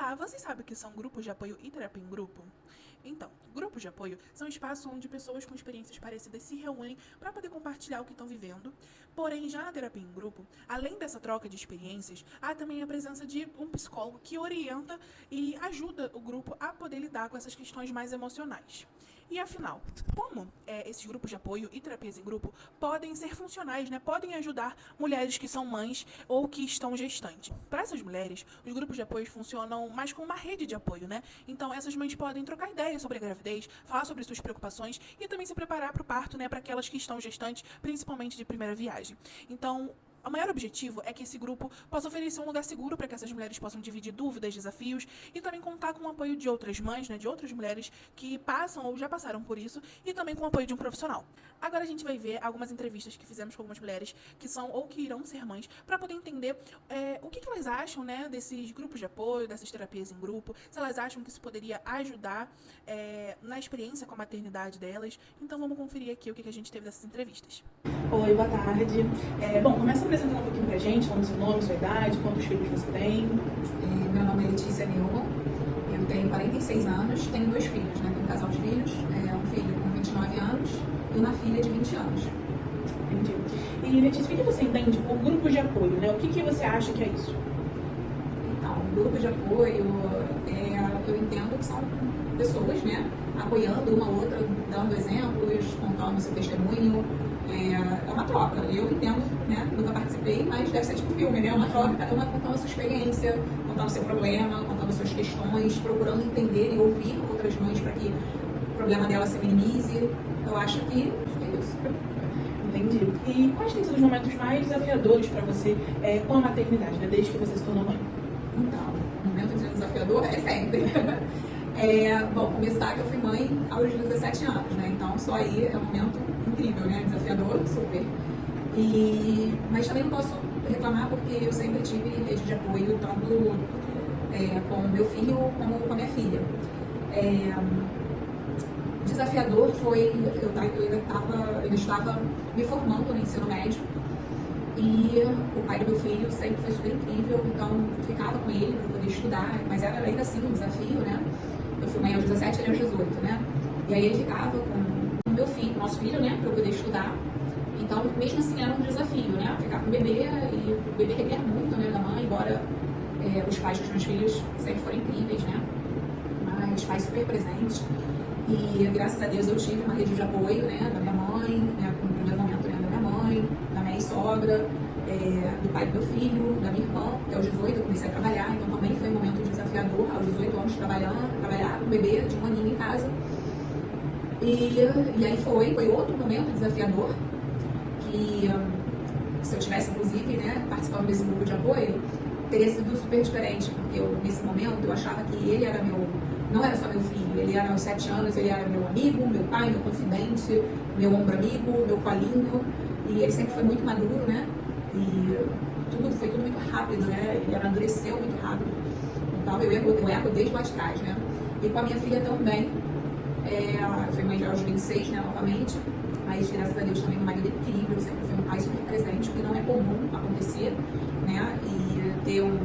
Olá, vocês sabem o que são grupos de apoio e terapia em grupo? Então, grupos de apoio são espaços onde pessoas com experiências parecidas se reúnem para poder compartilhar o que estão vivendo. Porém, já na terapia em grupo, além dessa troca de experiências, há também a presença de um psicólogo que orienta e ajuda o grupo a poder lidar com essas questões mais emocionais. E afinal, como esses grupos de apoio e terapias em grupo podem ser funcionais, né? Podem ajudar mulheres que são mães ou que estão gestantes. Para essas mulheres, os grupos de apoio funcionam mais como uma rede de apoio, né? Então, essas mães podem trocar ideias sobre a gravidez, falar sobre suas preocupações e também se preparar para o parto, né? Para aquelas que estão gestantes, principalmente de primeira viagem. Então, o maior objetivo é que esse grupo possa oferecer um lugar seguro para que essas mulheres possam dividir dúvidas, desafios e também contar com o apoio de outras mães, né, de outras mulheres que passam ou já passaram por isso e também com o apoio de um profissional. Agora a gente vai ver algumas entrevistas que fizemos com algumas mulheres que são ou que irão ser mães para poder entender o que elas acham, né, desses grupos de apoio, dessas terapias em grupo, se elas acham que isso poderia ajudar na experiência com a maternidade delas. Então vamos conferir aqui o que a gente teve dessas entrevistas. Oi, boa tarde. Bom, começa apresentando um pouquinho pra gente, falando seu nome, sua idade, quantos filhos você tem. Meu nome é Letícia Nilma, eu tenho 46 anos, tenho 2 filhos, né? Tenho um casal de filhos, um filho com 29 anos e uma filha de 20 anos. Entendi. E Letícia, o que você entende por grupo de apoio, né? O que você acha que é isso? Então, grupo de apoio, eu entendo que são pessoas, né? Apoiando uma outra, dando exemplos, contando seu testemunho. É uma troca, eu entendo, né? Nunca participei, mas deve ser tipo filme, né? Uma troca, cada uma contando a sua experiência, contando o seu problema, contando suas questões, procurando entender e ouvir outras mães para que o problema dela se minimize. Eu acho que é isso. Entendi. E quais têm sido os momentos mais desafiadores para você com a maternidade, né? Desde que você se tornou mãe? Então, o momento de desafiador é sempre. Bom, começar que eu fui mãe aos 17 anos, né? Então, só aí é um momento incrível, né? Desafiador, super. Mas também não posso reclamar porque eu sempre tive rede de apoio, tanto com o meu filho como com a minha filha. Desafiador foi, eu estava me formando no ensino médio e o pai do meu filho sempre foi super incrível, então eu ficava com ele para poder estudar, mas era ainda assim um desafio, né? Eu fui mãe aos 17, ele aos 18, né? E aí ele ficava com o meu filho, nosso filho, né, para eu poder estudar. Então, mesmo assim, era um desafio, né? Ficar com o bebê, e o bebê requer muito, né, da mãe, embora os pais dos meus filhos sempre foram incríveis, né? Mas pais super presentes. E graças a Deus eu tive uma rede de apoio, né, da minha mãe, né, no primeiro momento, né, da minha mãe, da minha ex-sogra, do pai do meu filho, da minha irmã, que aos 18 eu comecei a trabalhar, então também foi um momento desafiador, aos 18 anos trabalhar com um bebê de 1 aninho em casa. E aí foi outro momento desafiador, que se eu tivesse, inclusive, né, participando desse grupo de apoio, teria sido super diferente, porque nesse momento eu achava que ele era não era só meu filho, ele era aos 7 anos, ele era meu amigo, meu pai, meu confidente, meu ombro amigo, meu colinho, e ele sempre foi muito maduro, né, e foi tudo muito rápido, né, ele amadureceu muito rápido, então eu erro desde lá de trás, né, e com a minha filha também. Eu fui mãe já aos 26, né, novamente, mas graças a Deus também um marido incrível, sempre foi um pai super presente, o que não é comum acontecer, né, e ter um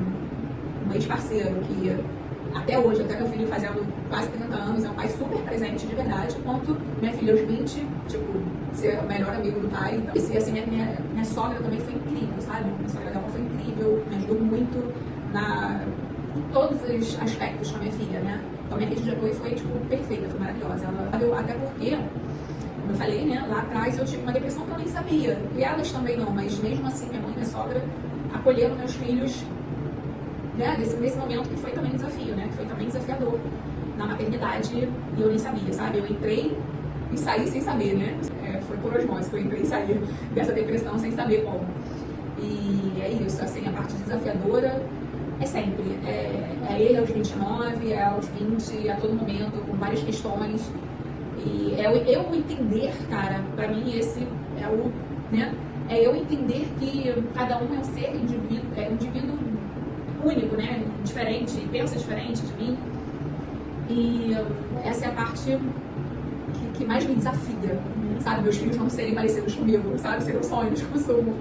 ex-parceiro que até hoje, até meu filho fazendo quase 30 anos, é um pai super presente de verdade, enquanto minha filha aos 20, tipo, ser o melhor amigo do pai. Então, e assim, minha sogra também foi incrível, sabe? Minha sogra dela foi incrível, me ajudou muito em todos os aspectos com a minha filha, né? Então, minha rede de apoio foi, tipo, perfeita, foi maravilhosa. Até porque, como eu falei, né, lá atrás eu tive uma depressão que eu nem sabia. E elas também não, mas mesmo assim, minha mãe e minha sogra acolheram meus filhos, né, nesse momento que foi também desafio, né? Que foi também desafiador na maternidade e eu nem sabia, sabe? Eu entrei e saí sem saber, né? Foi por osmose que eu entrei e saí dessa depressão sem saber como. E é isso, assim, a parte desafiadora é sempre. É ele aos 29, é aos 20, a todo momento, com várias questões. E eu entender, cara, pra mim esse é o, né? É eu entender que cada um é um ser um indivíduo único, né? Diferente, pensa diferente de mim. E essa é a parte que mais me desafia, sabe? Meus filhos não serem parecidos comigo, sabe? Serem sonhos, consumo.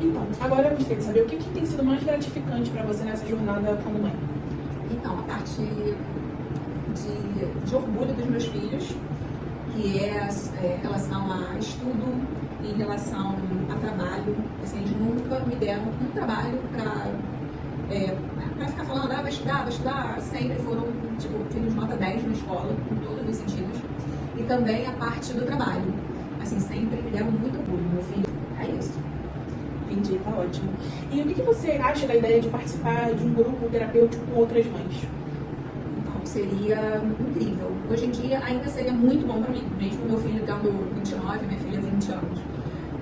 Então, agora eu gostaria de saber o que tem sido mais gratificante para você nessa jornada como mãe. Então, a parte de orgulho dos meus filhos, que é em relação a estudo, em relação a trabalho. Assim, eles nunca me deram um trabalho para ficar falando, vai estudar. Sempre foram, tipo, filhos nota 10 na escola, em todos os sentidos. E também a parte do trabalho. Assim, sempre me deram muito orgulho. Meu filho, é isso. Entendi, tá ótimo. E o que você acha da ideia de participar de um grupo terapêutico com outras mães? Então, seria incrível. Hoje em dia, ainda seria muito bom para mim, mesmo meu filho tendo 29, minha filha 20 anos.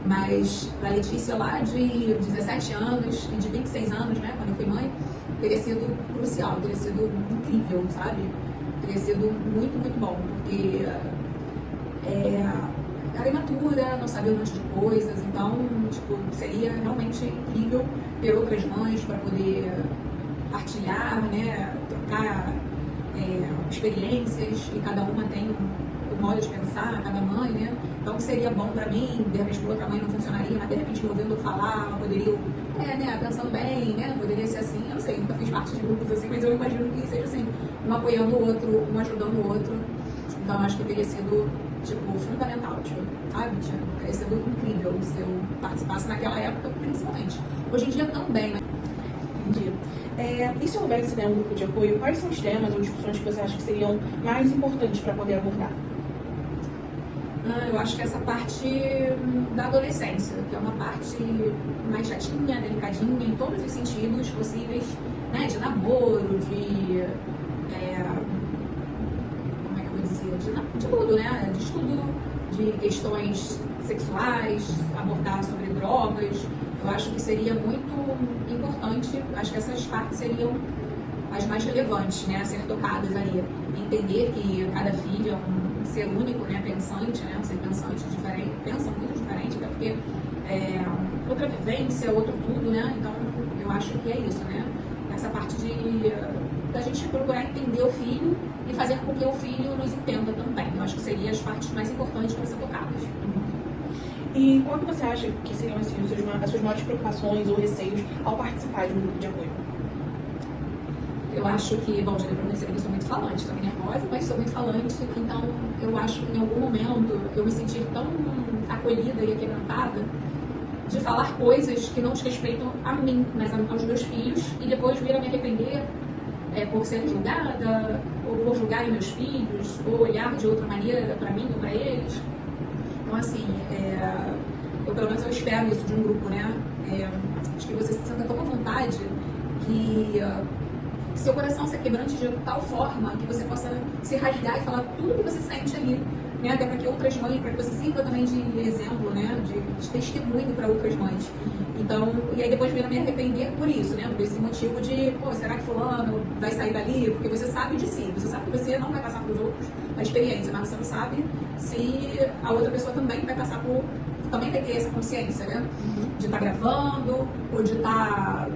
Mas para a Letícia lá de 17 anos e de 26 anos, né, quando eu fui mãe, teria sido crucial, teria sido incrível, sabe? Teria sido muito, muito bom, porque era imatura, não sabia um monte de coisas, então, tipo, seria realmente incrível ter outras mães para poder partilhar, né, trocar experiências, e cada uma tem um modo de pensar, cada mãe, né? Então seria bom para mim, de repente para outra mãe não funcionaria, mas de repente me ouvindo falar, poderia, né, pensando bem, né, poderia ser assim, eu não sei, nunca fiz parte de grupos assim, mas eu imagino que seja assim, um apoiando o outro, um ajudando o outro. Então acho que teria sido, tipo, fundamental, sabe? Teria sido incrível se eu participasse naquela época, principalmente. Hoje em dia também, né? Entendi. E se houvesse, né, um grupo de apoio, quais são os temas ou discussões que você acha que seriam mais importantes para poder abordar? Eu acho que essa parte da adolescência, que é uma parte mais chatinha, delicadinha, em todos os sentidos possíveis, né? De namoro, de... como é que eu vou dizer? De tudo, né? De estudo, de questões sexuais, abordar sobre drogas. Eu acho que seria muito importante, acho que essas partes seriam as mais relevantes, né? A ser tocadas ali. Entender que cada filho é um ser único, né? Pensante, né? Um ser pensante diferente, pensa muito diferente, até porque outra vivência, outro tudo, né? Então, eu acho que é isso, né? Essa parte da gente procurar entender o filho e fazer com que o filho nos entenda também. Eu acho que seriam as partes mais importantes para ser tocadas. E qual que você acha que seriam assim, as suas maiores preocupações ou receios ao participar de um grupo de apoio? Eu acho que, bom, já deu pra perceber que eu sou muito falante, estou nervosa, mas sou muito falante, então eu acho que em algum momento eu me senti tão acolhida e aquebrantada de falar coisas que não te respeitam a mim, mas aos meus filhos, e depois vir a me arrepender por ser julgada, ou por julgarem meus filhos, ou olhar de outra maneira para mim ou para eles. Então, assim, pelo menos eu espero isso de um grupo, né? Acho que você se senta tão à vontade que seu coração se quebrante de tal forma que você possa se rasgar e falar tudo que você sente ali, né? Até para que outras mães, para que você sirva também de exemplo, né? De testemunho para outras mães. Então, e aí depois vir a me arrepender por isso, né? Por esse motivo de, pô, será que fulano vai sair dali? Porque você sabe de si, você sabe que você não vai passar para os outros a experiência, mas você não sabe se a outra pessoa também vai passar por, também vai ter essa consciência, né? De estar gravando, ou de estar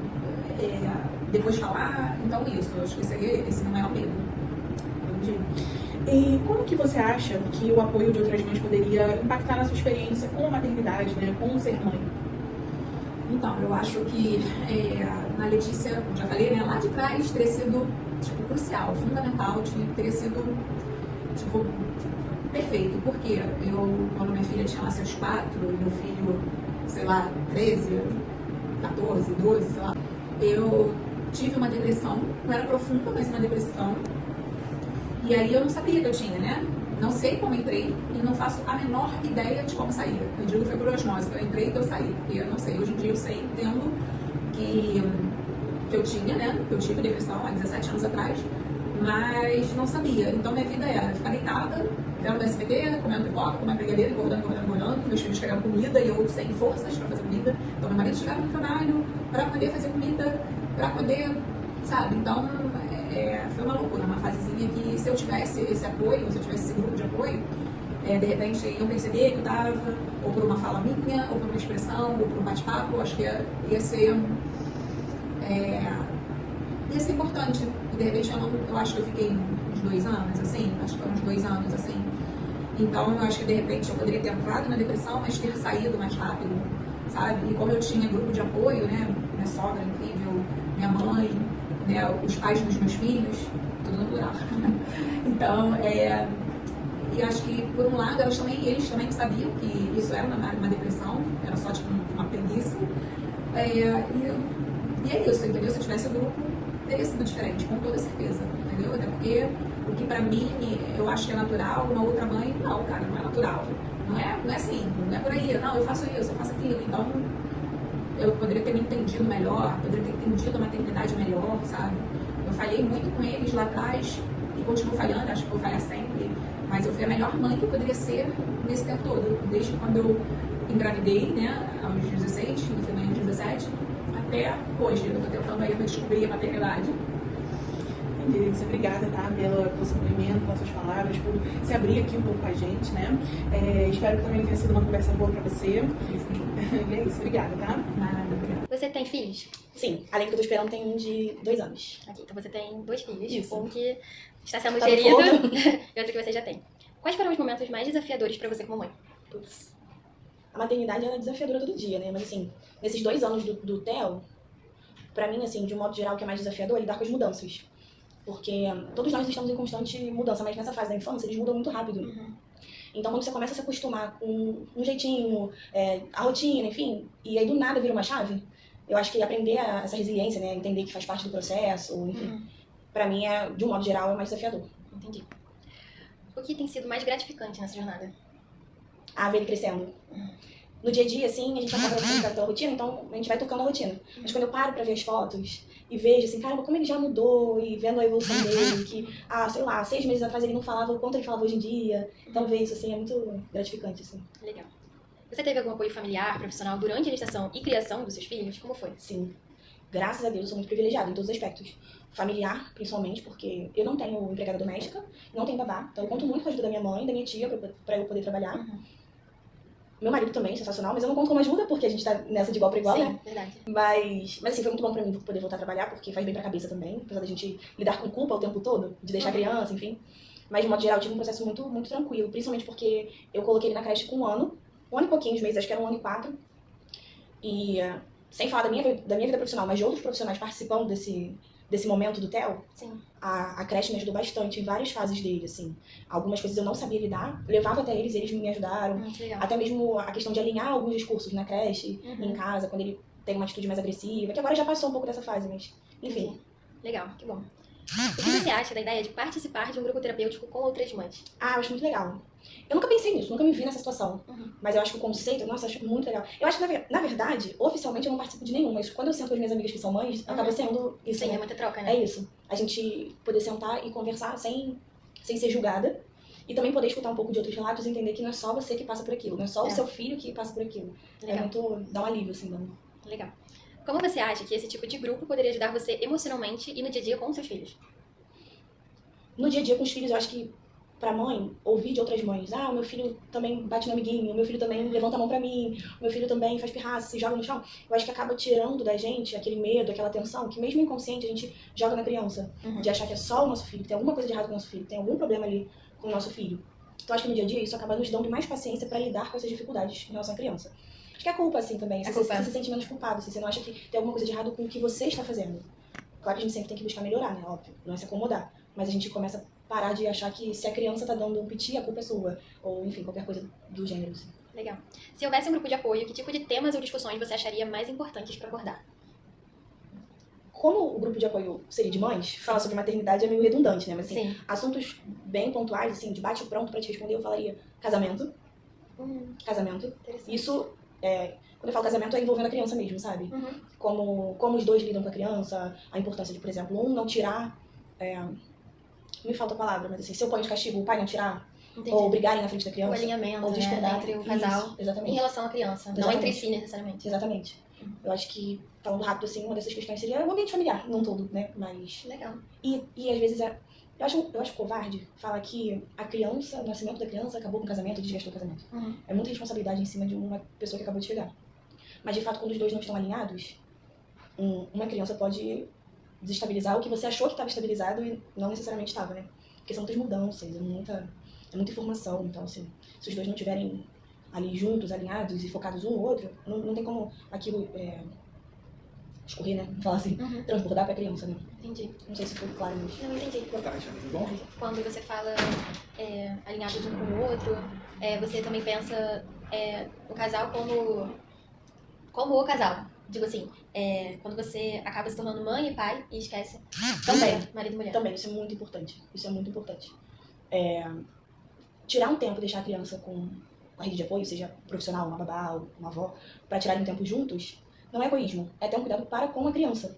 depois falar. Então isso, eu acho que esse não é o medo. Entendi. E como que você acha que o apoio de outras mães poderia impactar na sua experiência com a maternidade, né? Com o ser mãe? Então, eu acho que na Letícia, como já falei, né, lá de trás teria sido, tipo, crucial, fundamental, teria sido, tipo, perfeito. Porque quando minha filha tinha lá seus 4 e meu filho, sei lá, 13, 14, 12, sei lá, eu tive uma depressão, não era profunda, mas uma depressão. E aí eu não sabia que eu tinha, né? Não sei como entrei e não faço a menor ideia de como sair. Eu digo que foi por osmose, eu entrei e eu saí, porque eu não sei. Hoje em dia eu sei, entendo que eu tinha, né? Que eu tive depressão há 17 anos atrás, mas não sabia. Então minha vida era ficar deitada, vendo SBT, comendo pipoca, comendo brigadeiro, engordando, meus filhos querendo comida e eu sem forças para fazer comida. Então meu marido chegava no trabalho para poder fazer comida, para poder, sabe? Então foi uma loucura, uma fasezinha que se eu tivesse esse apoio, se eu tivesse esse grupo de apoio, de repente iam perceber que eu estava, ou por uma fala minha, ou por uma expressão, ou por um bate-papo, acho que ia ser importante. E de repente eu acho que eu fiquei uns 2 anos, assim, acho que foram uns 2 anos, assim. Então eu acho que de repente eu poderia ter entrado na depressão, mas ter saído mais rápido, sabe? E como eu tinha grupo de apoio, né, minha sogra incrível, minha mãe, né, os pais dos meus filhos, tudo no plural. Então, e acho que, por um lado, eles também sabiam que isso era uma depressão, era só tipo uma preguiça. E é isso, entendeu? Se eu tivesse o grupo, teria sido diferente, com toda certeza, entendeu? Até porque o que pra mim eu acho que é natural, uma outra mãe, não, cara, não é natural. Não é assim, não é por aí, não, eu faço isso, eu faço aquilo. Então, eu poderia ter me entendido melhor, poderia ter entendido a maternidade melhor, sabe? Eu falhei muito com eles lá atrás e continuo falhando, acho que vou falhar sempre. Mas eu fui a melhor mãe que eu poderia ser nesse tempo todo. Desde quando eu engravidei, né, aos 16, no final de 17, até hoje. Eu tô tentando ainda descobrir a maternidade. Entendi. Obrigada, tá, pelo seu depoimento, pelas suas palavras, por se abrir aqui um pouco com a gente, né? Espero que também tenha sido uma conversa boa pra você. E é isso, obrigada, tá? Nada, obrigada. Você tem filhos? Sim, além do que eu tô esperando, tem um de 2 anos. Ok, então você tem 2 filhos. Isso. Um que está sendo Tá no gerido forno. e outro que você já tem. Quais foram os momentos mais desafiadores pra você como mãe? Putz. A maternidade ela é desafiadora todo dia, né? Mas assim, nesses 2 anos do Theo, pra mim, assim, de um modo geral, o que é mais desafiador é lidar com as mudanças. Porque todos nós estamos em constante mudança, mas nessa fase da infância eles mudam muito rápido. Uhum. Então quando você começa a se acostumar com um jeitinho, a rotina, enfim, e aí do nada vira uma chave, eu acho que aprender essa resiliência, né? Entender que faz parte do processo, enfim, pra mim, de um modo geral, é mais desafiador. Entendi. O que tem sido mais gratificante nessa jornada? A ver ele crescendo. No dia a dia, assim, a gente acaba ficando pela rotina, então a gente vai tocando a rotina. Mas quando eu paro pra ver as fotos e vejo, assim, caramba, como ele já mudou, e vendo a evolução dele, que, sei lá, 6 meses atrás ele não falava o quanto ele falava hoje em dia. Então ver isso, assim, é muito gratificante, assim. Legal. Você teve algum apoio familiar, profissional durante a gestação e criação dos seus filhos? Como foi? Sim. Graças a Deus, eu sou muito privilegiada em todos os aspectos. Familiar, principalmente, porque eu não tenho empregada doméstica, não tenho babá. Então eu conto muito com a ajuda da minha mãe, da minha tia, pra eu poder trabalhar. Meu marido também, sensacional, mas eu não conto como ajuda, porque a gente tá nessa de igual pra igual, Sim, né? verdade. Mas assim, foi muito bom pra mim poder voltar a trabalhar, porque faz bem pra cabeça também, apesar da gente lidar com culpa o tempo todo, de deixar a criança, enfim. Mas, de modo geral, eu tive um processo muito, muito tranquilo, principalmente porque eu coloquei ele na creche com 1 ano e pouquinhos meses, acho que era 1 ano e 4. E, sem falar da minha vida profissional, mas de outros profissionais participando desse momento do Theo, Sim. a creche me ajudou bastante em várias fases dele, assim. Algumas coisas eu não sabia lidar, levava até eles me ajudaram. Que legal. Até mesmo a questão de alinhar alguns discursos na creche, em casa, quando ele tem uma atitude mais agressiva, que agora já passou um pouco dessa fase, mas enfim. Entendi. Legal, que bom. O que você acha da ideia de participar de um grupo terapêutico com outras mães? Eu acho muito legal. Eu nunca pensei nisso, nunca me vi nessa situação. Uhum. Mas eu acho que o conceito, nossa, eu acho muito legal. Eu acho que, na verdade, oficialmente eu não participo de nenhum, mas quando eu sento com as minhas amigas que são mães, acaba sendo isso, Sim, né? é muita troca, né? É isso. A gente poder sentar e conversar sem ser julgada. E também poder escutar um pouco de outros relatos e entender que não é só você que passa por aquilo, não é só o seu filho que passa por aquilo. Legal. É muito, dá um alívio, assim, não. Legal. Como você acha que esse tipo de grupo poderia ajudar você emocionalmente e no dia a dia com seus filhos? No dia a dia com os filhos, eu acho que pra mãe, ouvir de outras mães, o meu filho também bate no amiguinho, o meu filho também levanta a mão pra mim, o meu filho também faz pirraça, se joga no chão, eu acho que acaba tirando da gente aquele medo, aquela tensão, que mesmo inconsciente a gente joga na criança, de achar que é só o nosso filho, que tem alguma coisa de errado com o nosso filho, tem algum problema ali com o nosso filho. Então acho que no dia a dia isso acaba nos dando mais paciência pra lidar com essas dificuldades em relação à criança. Acho que é culpa, assim, também, você se sente menos culpado, se você não acha que tem alguma coisa de errado com o que você está fazendo. Claro que a gente sempre tem que buscar melhorar, né, óbvio, não é se acomodar, mas a gente começa a parar de achar que se a criança tá dando um piti, a culpa é sua. Ou, enfim, qualquer coisa do gênero. Assim. Legal. Se houvesse um grupo de apoio, que tipo de temas ou discussões você acharia mais importantes para abordar? Como o grupo de apoio seria de mães, falar sobre maternidade é meio redundante, né? Mas, assim, Sim. assuntos bem pontuais, assim, de bate pronto pra te responder, eu falaria casamento. Casamento. Interessante. Isso, quando eu falo casamento, é envolvendo a criança mesmo, sabe? Como os dois lidam com a criança, a importância de, por exemplo, um não tirar... me falta a palavra, mas assim, se eu ponho de castigo o pai não tirar, Entendi. ou brigarem na frente da criança, O alinhamento, ou discordar entre o casal Isso, exatamente. em relação à criança, não Exatamente. entre si necessariamente. Exatamente. Eu acho que, falando rápido assim, uma dessas questões seria o ambiente familiar, não todo, né? Mas... Legal. E às vezes, eu acho covarde falar que a criança, o nascimento da criança acabou com o casamento, desgastou o casamento. É muita responsabilidade em cima de uma pessoa que acabou de chegar. Mas, de fato, quando os dois não estão alinhados, uma criança pode desestabilizar o que você achou que estava estabilizado e não necessariamente estava, né? Porque são muitas mudanças, é muita informação. Então, assim, se os dois não estiverem ali juntos, alinhados e focados um no outro, não tem como aquilo escorrer, né? Vamos falar assim, Uhum. transbordar pra criança, né? Entendi. Não sei se foi claro, mas... Não entendi. Bom, Quando você fala alinhados um com o outro, você também pensa o casal como o casal. Digo assim, quando você acaba se tornando mãe e pai e esquece Também. marido e mulher. Também, isso é muito importante. Isso é muito importante. Tirar um tempo, deixar a criança com a rede de apoio, seja profissional, uma babá ou uma avó, pra tirarem um tempo juntos, não é egoísmo. É ter um cuidado para com a criança.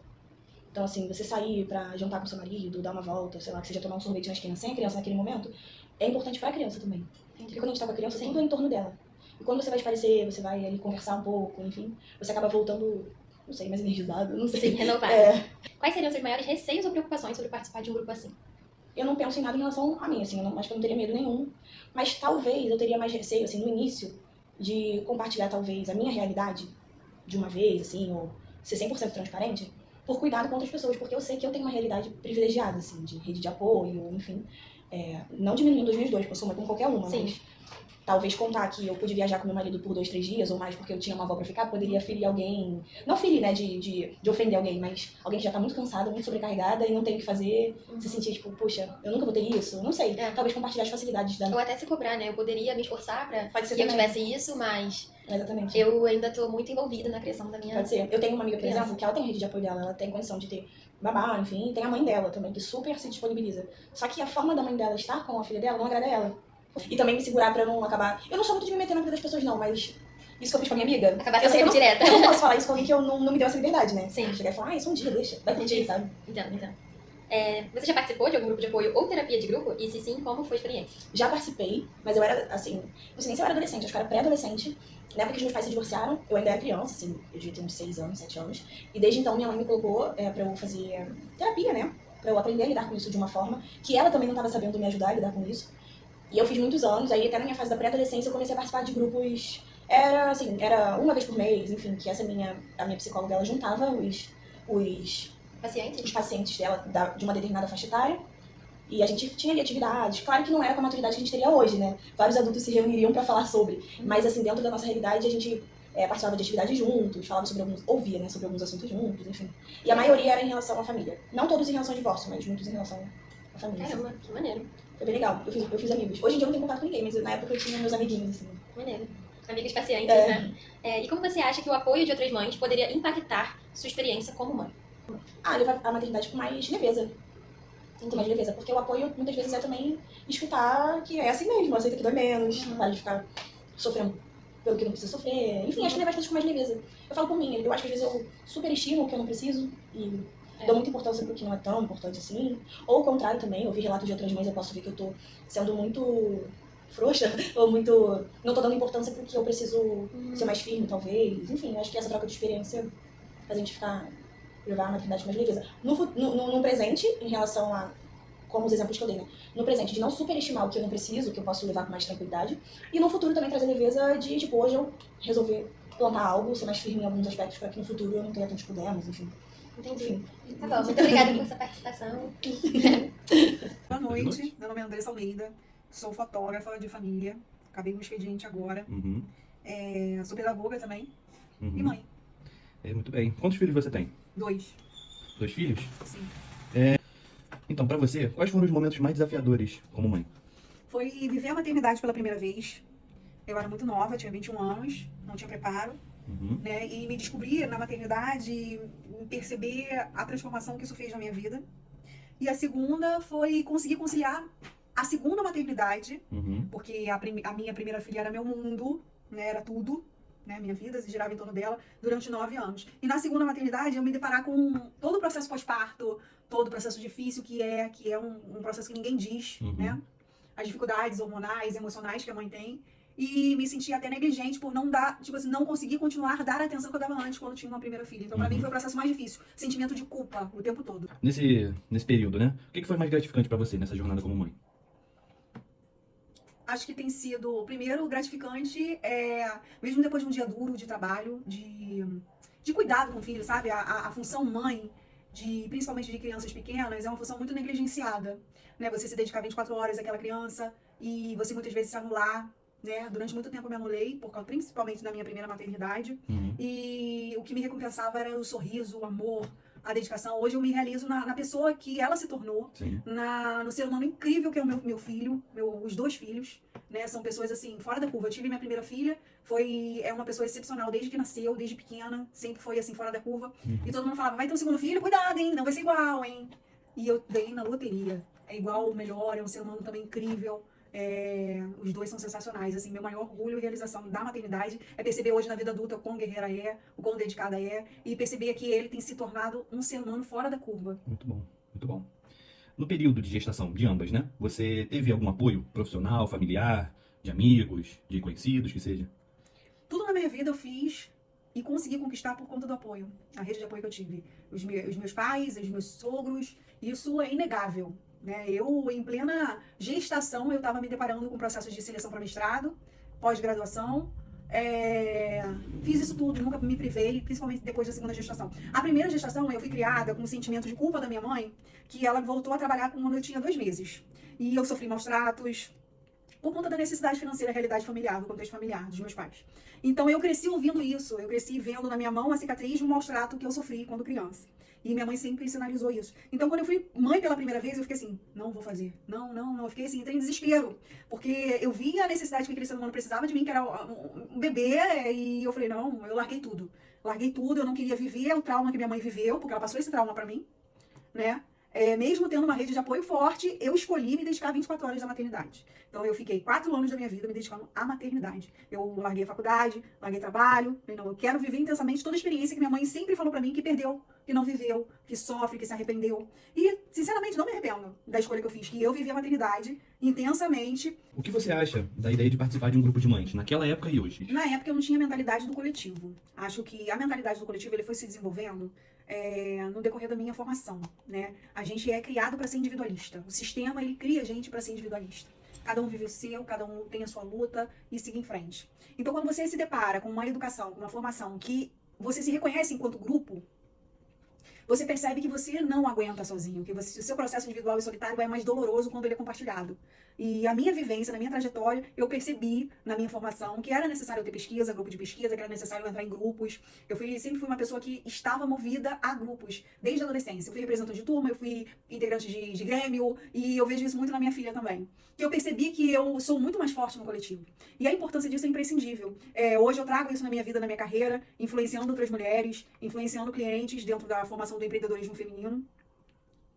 Então, assim, você sair pra jantar com seu marido, dar uma volta, sei lá, que seja tomar um sorvete na esquina sem a criança naquele momento, é importante pra criança também. Porque quando a gente tá com a criança, Sim. tudo é em torno dela. E quando você vai esparecer, você vai ali conversar um pouco, enfim, você acaba voltando, não sei, mais energizado, não sei. Sim, renovado. Quais seriam seus maiores receios ou preocupações sobre participar de um grupo assim? Eu não penso em nada em relação a mim, assim, eu não, acho que eu não teria medo nenhum. Mas talvez eu teria mais receio, assim, no início, de compartilhar, talvez, a minha realidade de uma vez, assim, ou ser 100% transparente, por cuidado com outras pessoas, porque eu sei que eu tenho uma realidade privilegiada, assim, de rede de apoio, enfim. Não diminuindo os meus dois, porque eu sou mãe com qualquer uma, Sim. mas talvez contar que eu pude viajar com meu marido por 2, 3 dias ou mais porque eu tinha uma avó pra ficar, poderia ferir alguém. Não ferir, né, de ofender alguém, mas alguém que já tá muito cansada, muito sobrecarregada e não tem o que fazer, se sentir tipo, puxa, eu nunca vou ter isso, não sei. Talvez compartilhar as facilidades da... Ou até se cobrar, né? Eu poderia me esforçar pra Pode ser que eu também. tivesse isso, mas Exatamente. eu ainda tô muito envolvida na criação da minha... Pode ser. Eu tenho uma amiga, por Criança. exemplo, que ela tem rede de apoio dela, ela tem condição de ter babá, enfim, e tem a mãe dela também, que super se disponibiliza. Só que a forma da mãe dela estar com a filha dela não agrada a ela. E também me segurar pra não acabar... Eu não sou muito de me meter na vida das pessoas, não, mas isso que eu fiz com a minha amiga... Acabar eu sei que sendo direta. eu não posso falar isso com alguém que eu não me deu essa liberdade, né? Sim. Chegar e falar, isso um dia, deixa, vai curtir, sabe? Entendo. Você já participou de algum grupo de apoio ou terapia de grupo? E se sim, como foi a experiência? Já participei, mas eu era, assim... Não sei nem se eu era adolescente, acho que eu era pré-adolescente. Na época que os meus pais se divorciaram, eu ainda era criança, assim, eu devia ter uns 6 anos, 7 anos. E desde então minha mãe me colocou pra eu fazer terapia, né? Pra eu aprender a lidar com isso de uma forma que ela também não estava sabendo me ajudar a lidar com isso. E eu fiz muitos anos, aí até na minha fase da pré-adolescência eu comecei a participar de grupos... Era uma vez por mês, enfim, que a minha psicóloga, ela juntava os Paciente? pacientes dela de uma determinada faixa etária. E a gente tinha ali atividades, claro que não era com a maturidade que a gente teria hoje, né? Vários adultos se reuniriam pra falar sobre. Mas, assim, dentro da nossa realidade, a gente participava de atividades juntos, falava sobre ouvia, né, sobre alguns assuntos juntos, enfim. E a maioria era em relação à família. Não todos em relação ao divórcio, mas muitos em relação à família. Assim. Caramba, que maneiro. Foi bem legal, eu fiz amigos. Hoje em dia eu não tenho contato com ninguém, mas na época eu tinha meus amiguinhos, assim. Maneiro. Amigos pacientes, né? E como você acha que o apoio de outras mães poderia impactar sua experiência como mãe? Levar a maternidade com mais leveza. Com mais leveza, porque o apoio muitas vezes é também escutar que é assim mesmo, aceita que dói menos, para de ficar sofrendo pelo que não precisa sofrer. Enfim, acho que levar as coisas com mais leveza. Eu falo por mim, eu acho que às vezes eu superestimo o que eu não preciso e dou muita importância pro que não é tão importante assim. Ou o contrário também, ouvir relatos de outras mães, eu posso ver que eu tô sendo muito frouxa, ou muito... não tô dando importância pro que eu preciso ser mais firme, talvez. Enfim, acho que essa troca de experiência faz a gente levar a maternidade com mais leveza. No presente, em relação a, como os exemplos que eu dei, né? No presente, de não superestimar o que eu não preciso, que eu posso levar com mais tranquilidade. E no futuro também trazer leveza de, tipo, hoje eu resolver plantar algo, ser mais firme em alguns aspectos, para que no futuro eu não tenha tantos problemas, enfim. Entendi. Enfim. Tá bom, muito obrigada por sua participação. Boa noite, meu nome é Andressa Almeida, sou fotógrafa de família, acabei no expediente agora, sou pedagoga também e mãe. Muito bem. Quantos filhos você tem? 2, 2 filhos? sim. Então, pra você, quais foram os momentos mais desafiadores como mãe? Foi viver a maternidade pela primeira vez. Eu era muito nova, tinha 21 anos, não tinha preparo, né? E me descobrir na maternidade, e perceber a transformação que isso fez na minha vida. E a segunda foi conseguir conciliar a segunda maternidade, porque a minha primeira filha era meu mundo, né? Era tudo, né? Minha vida se girava em torno dela durante 9 anos. E na segunda maternidade eu me deparar com todo o processo pós-parto, todo o processo difícil que é um processo que ninguém diz, né? As dificuldades hormonais, emocionais que a mãe tem. E me senti até negligente por não dar, tipo assim, não conseguir continuar a dar a atenção que eu dava antes quando tinha uma primeira filha. Então, pra mim, foi o processo mais difícil. Sentimento de culpa o tempo todo. Nesse período, né? O que foi mais gratificante pra você nessa jornada como mãe? Acho que tem sido, primeiro, gratificante, mesmo depois de um dia duro de trabalho, de cuidado com o filho, sabe? A função mãe, principalmente de crianças pequenas, é uma função muito negligenciada, né? Você se dedicar 24 horas àquela criança e você muitas vezes se anular né? Durante muito tempo eu me anulei, principalmente da minha primeira maternidade. E o que me recompensava era o sorriso, o amor, a dedicação. Hoje eu me realizo na pessoa que ela se tornou, no ser humano incrível que é o meu filho, os 2 filhos, né? São pessoas assim, fora da curva. Eu tive minha primeira filha, é uma pessoa excepcional desde que nasceu, desde pequena, sempre foi assim, fora da curva. E todo mundo falava, vai ter um segundo filho, cuidado, hein? Não vai ser igual, hein? E eu ganhei na loteria. É igual ou melhor, é um ser humano também incrível. Os 2 são sensacionais, assim, meu maior orgulho e realização da maternidade é perceber hoje na vida adulta o quão guerreira é, o quão dedicada é, e perceber que ele tem se tornado um ser humano fora da curva. Muito bom, muito bom. No período de gestação de ambas, né? Você teve algum apoio profissional, familiar, de amigos, de conhecidos, que seja? Tudo na minha vida eu fiz e consegui conquistar por conta do apoio, a rede de apoio que eu tive. Os meus pais, os meus sogros, isso é inegável. Né? Eu, em plena gestação, eu estava me deparando com processos de seleção para mestrado, pós-graduação. Fiz isso tudo, nunca me privei, principalmente depois da segunda gestação. A primeira gestação, eu fui criada com um sentimento de culpa da minha mãe, que ela voltou a trabalhar quando eu tinha 2 meses. E eu sofri maus tratos, por conta da necessidade financeira, realidade familiar, do contexto familiar dos meus pais. Então eu cresci ouvindo isso, eu cresci vendo na minha mão a cicatriz de um maus trato que eu sofri quando criança. E minha mãe sempre sinalizou isso. Então, quando eu fui mãe pela primeira vez, eu fiquei assim, não vou fazer. Não. Eu fiquei assim, entrei em desespero. Porque eu vi a necessidade que aquele ser humano precisava de mim, que era um bebê, e eu falei, não, eu larguei tudo. Larguei tudo, eu não queria viver o trauma que minha mãe viveu, porque ela passou esse trauma pra mim, né? Mesmo tendo uma rede de apoio forte, eu escolhi me dedicar 24 horas à maternidade. Então, eu fiquei 4 anos da minha vida me dedicando à maternidade. Eu larguei a faculdade, larguei trabalho. Não, eu quero viver intensamente toda a experiência que minha mãe sempre falou pra mim que perdeu, que não viveu, que sofre, que se arrependeu. E, sinceramente, não me arrependo da escolha que eu fiz, que eu vivi a maternidade intensamente. O que você acha da ideia de participar de um grupo de mães, naquela época e hoje? Na época, eu não tinha a mentalidade do coletivo. Acho que a mentalidade do coletivo ele foi se desenvolvendo no decorrer da minha formação, né? A gente é criado para ser individualista. O sistema, ele cria a gente para ser individualista. Cada um vive o seu, cada um tem a sua luta e siga em frente. Então, quando você se depara com uma educação, com uma formação que você se reconhece enquanto grupo, você percebe que você não aguenta sozinho, que o seu processo individual e solitário é mais doloroso quando ele é compartilhado. E a minha vivência, na minha trajetória, eu percebi na minha formação que era necessário ter pesquisa, grupo de pesquisa, que era necessário entrar em grupos. Eu sempre fui uma pessoa que estava movida a grupos, desde a adolescência. Eu fui representante de turma, eu fui integrante de grêmio, e eu vejo isso muito na minha filha também. Que eu percebi que eu sou muito mais forte no coletivo. E a importância disso é imprescindível. Hoje eu trago isso na minha vida, na minha carreira, influenciando outras mulheres, influenciando clientes dentro da formação do empreendedorismo feminino.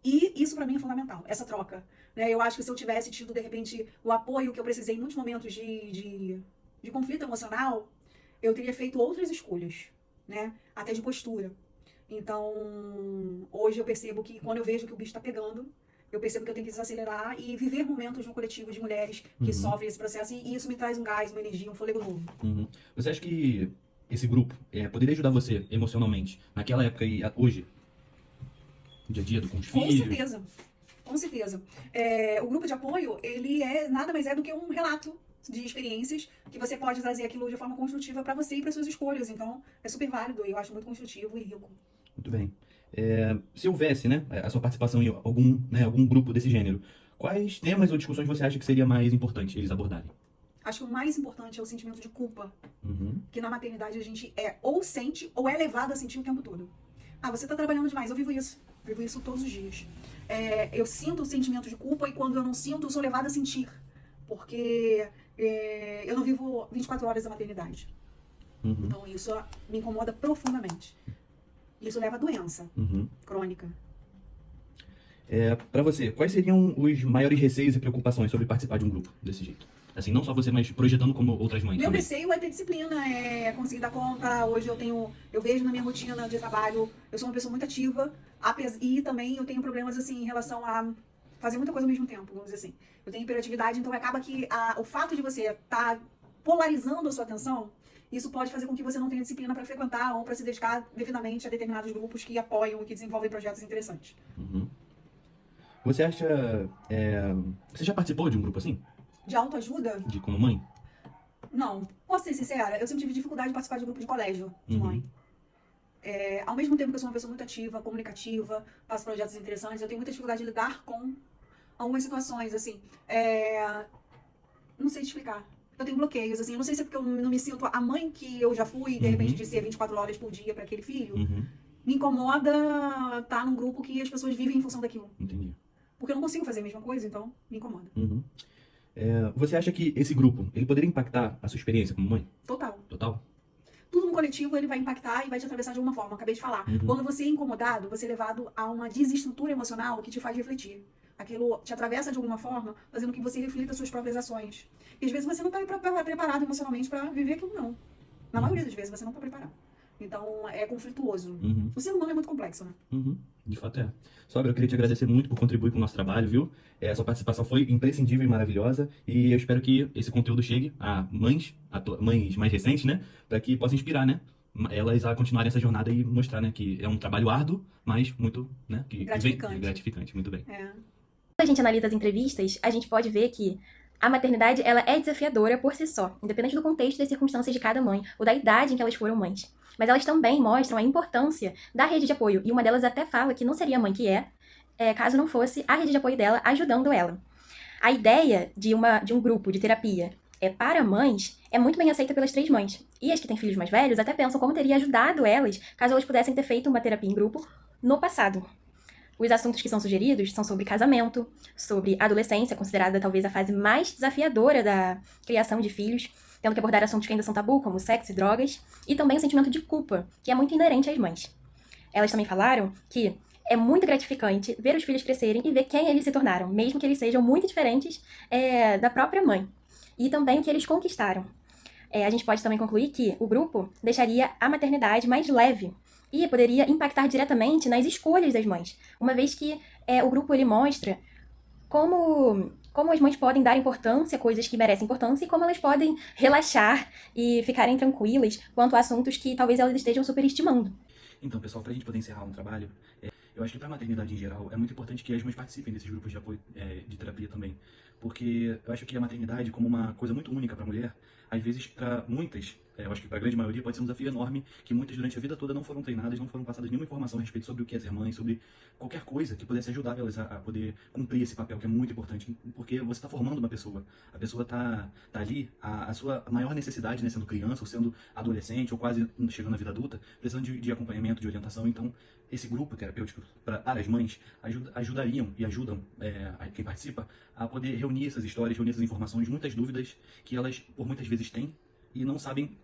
E isso pra mim é fundamental, essa troca. Né? Eu acho que se eu tivesse tido, de repente, o apoio que eu precisei em muitos momentos de conflito emocional, eu teria feito outras escolhas, né? Até de postura. Então, hoje eu percebo que quando eu vejo que o bicho tá pegando, eu percebo que eu tenho que desacelerar e viver momentos no coletivo de mulheres que sofrem esse processo. E isso me traz um gás, uma energia, um fôlego novo. Você acha que esse grupo poderia ajudar você emocionalmente naquela época e hoje? Dia a dia com os filhos? Com certeza. O grupo de apoio, ele nada mais é do que um relato de experiências que você pode trazer aquilo de forma construtiva para você e para suas escolhas. Então, é super válido e eu acho muito construtivo e rico. Muito bem. Se houvesse, né, a sua participação em algum grupo desse gênero, quais temas ou discussões você acha que seria mais importante eles abordarem? Acho que o mais importante é o sentimento de culpa, que na maternidade a gente ou sente ou é levado a sentir o tempo todo. Você tá trabalhando demais, eu vivo isso todos os dias. Eu sinto o sentimento de culpa e quando eu não sinto, eu sou levada a sentir. Porque eu não vivo 24 horas da maternidade. Então isso me incomoda profundamente. Isso leva a doença crônica. Pra você, quais seriam os maiores receios e preocupações sobre participar de um grupo desse jeito? Assim, não só você, mas projetando como outras mães. Meu receio é ter disciplina, é conseguir dar conta. Hoje eu vejo na minha rotina de trabalho, eu sou uma pessoa muito ativa, e também eu tenho problemas assim em relação a fazer muita coisa ao mesmo tempo, vamos dizer assim. Eu tenho hiperatividade, então acaba que o fato de você estar polarizando a sua atenção, isso pode fazer com que você não tenha disciplina para frequentar ou para se dedicar devidamente a determinados grupos que apoiam e que desenvolvem projetos interessantes. Você acha... Você já participou de um grupo assim? De autoajuda? De como mãe? Não. Posso ser sincera? Eu sempre tive dificuldade de participar de grupo de colégio de mãe. Ao mesmo tempo que eu sou uma pessoa muito ativa, comunicativa, faço projetos interessantes, eu tenho muita dificuldade de lidar com algumas situações, assim. Não sei te explicar. Eu tenho bloqueios, assim, eu não sei se é porque eu não me sinto a mãe que eu já fui, de repente, Uhum. de ser 24 horas por dia para aquele filho. Uhum. Me incomoda estar num grupo que as pessoas vivem em função daquilo. Entendi. Porque eu não consigo fazer a mesma coisa, então me incomoda. Uhum. Você acha que esse grupo, ele poderia impactar a sua experiência como mãe? Total. Total? Tudo no coletivo ele vai impactar e vai te atravessar de alguma forma. Eu acabei de falar. Uhum. Quando você é incomodado, você é levado a uma desestrutura emocional que te faz refletir. Aquilo te atravessa de alguma forma, fazendo com que você reflita suas próprias ações. E às vezes você não está preparado emocionalmente para viver aquilo, não. Na maioria das vezes você não está preparado. Então é conflituoso. Uhum. O ser humano é muito complexo, né? Uhum. De fato é. Sogra, eu queria te agradecer muito por contribuir com o nosso trabalho, viu? Sua participação foi imprescindível e maravilhosa e eu espero que esse conteúdo chegue a mães mais recentes, né? Para que possa inspirar, né? Elas a continuarem essa jornada e mostrar, né? Que é um trabalho árduo, mas muito, né? Que Gratificante. vem gratificante. Muito bem. É. Quando a gente analisa as entrevistas, a gente pode ver que a maternidade ela é desafiadora por si só, independente do contexto e das circunstâncias de cada mãe, ou da idade em que elas foram mães. Mas elas também mostram a importância da rede de apoio, e uma delas até fala que não seria a mãe que caso não fosse a rede de apoio dela ajudando ela. A ideia de um grupo de terapia para mães é muito bem aceita pelas 3 mães. E as que têm filhos mais velhos até pensam como teria ajudado elas caso elas pudessem ter feito uma terapia em grupo no passado. Os assuntos que são sugeridos são sobre casamento, sobre adolescência, considerada talvez a fase mais desafiadora da criação de filhos, tendo que abordar assuntos que ainda são tabu, como sexo e drogas, e também o sentimento de culpa, que é muito inerente às mães. Elas também falaram que é muito gratificante ver os filhos crescerem e ver quem eles se tornaram, mesmo que eles sejam muito diferentes da própria mãe, e também o que eles conquistaram. A gente pode também concluir que o grupo deixaria a maternidade mais leve, e poderia impactar diretamente nas escolhas das mães, uma vez que o grupo ele mostra como as mães podem dar importância a coisas que merecem importância e como elas podem relaxar e ficarem tranquilas quanto a assuntos que talvez elas estejam superestimando. Então, pessoal, para a gente poder encerrar um trabalho, eu acho que para a maternidade em geral é muito importante que as mães participem desses grupos de apoio de terapia também, porque eu acho que a maternidade, como uma coisa muito única para a mulher, às vezes para muitas, eu acho que para a grande maioria pode ser um desafio enorme, que muitas durante a vida toda não foram treinadas, não foram passadas nenhuma informação a respeito sobre o que é ser mãe, sobre qualquer coisa que pudesse ajudar elas a poder cumprir esse papel que é muito importante, porque você está formando uma pessoa, a pessoa está ali, a sua maior necessidade, né, sendo criança ou sendo adolescente ou quase chegando na vida adulta, precisando de acompanhamento, de orientação. Então esse grupo terapêutico para as mães ajudariam e ajudam quem participa a poder reunir essas histórias, reunir essas informações, muitas dúvidas que elas por muitas vezes têm e não sabem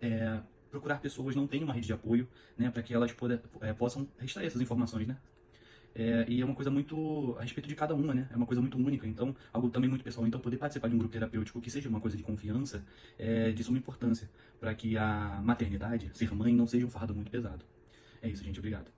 procurar pessoas, não têm uma rede de apoio, né, para que elas possam extrair essas informações, né? E é uma coisa muito a respeito de cada uma, né? É uma coisa muito única, então, algo também muito pessoal. Então, poder participar de um grupo terapêutico que seja uma coisa de confiança é de suma importância, para que a maternidade, ser mãe, não seja um fardo muito pesado. É isso, gente. Obrigado.